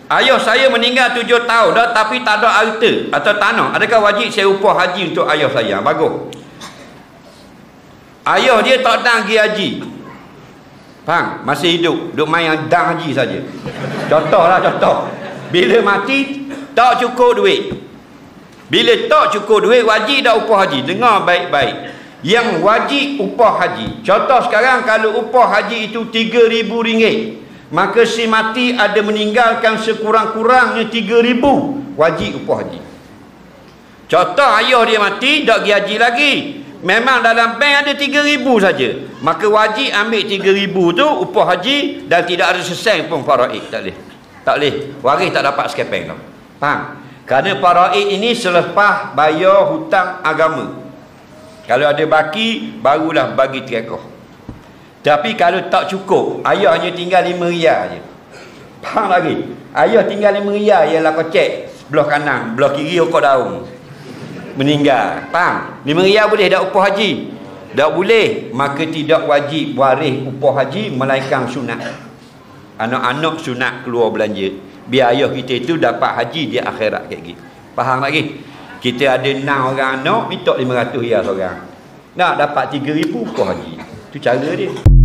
Ayah saya meninggal 7 tahun dah, tapi tak ada harta atau tanah. Adakah wajib saya upah haji untuk ayah saya? Bagus. Ayah dia tak datang pergi haji. Faham? Masih hidup. Duk main dang haji saja. Contohlah contoh. Bila mati, tak cukup duit. Bila tak cukup duit, wajib dah upah haji. Dengar baik-baik. Yang wajib upah haji. Contoh sekarang, kalau upah haji itu RM3,000. Maka si mati ada meninggalkan sekurang-kurangnya 3,000, wajib upah haji. Contoh ayah dia mati, tak pergi haji lagi, memang dalam bank ada 3,000 saja, maka wajib ambil 3,000 tu upah haji, dan tidak ada sesen pun faraid. Tak boleh. Tak boleh. Waris tak dapat sekepeng tau. Faham? Kerana faraid ini selepas bayar hutang agama. Kalau ada baki, barulah bagi terakhir. Tapi kalau tak cukup, ayah hanya tinggal RM5 je. Faham lagi? Ayah tinggal RM5 ialah kocek belah kanan, belah kiri okok daun. Meninggal. Faham? RM5 boleh tak upah haji? Tak boleh. Maka tidak wajib waris upah haji, melainkan sunat. Anak-anak sunat keluar belanja. Biar ayah kita itu dapat haji di akhirat kayak gitu. Faham lagi? Kita ada 6 orang anak, minta RM500 seorang. Nak dapat RM3,000 upah haji. Itu cara dia.